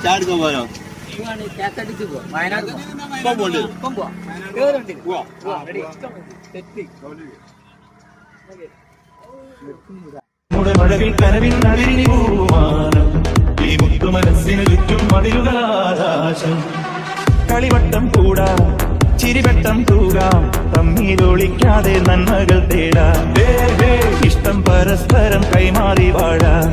ചാടിക്കാൻ പോരോ? വയനാട് മഴവിൽ കനവിൽ നളിനി പൂമാനം ഈ മുത്തു മനസ്സിന് ചുറ്റും മതിലുകളാകാശം കളിവട്ടം കൂടാം ചിരിവട്ടം തൂകാം തമ്മിലൊളിക്കാതെ നന്മകൾ തേടാം ഇഷ്ടം പരസ്പരം കൈമാറി വാഴാം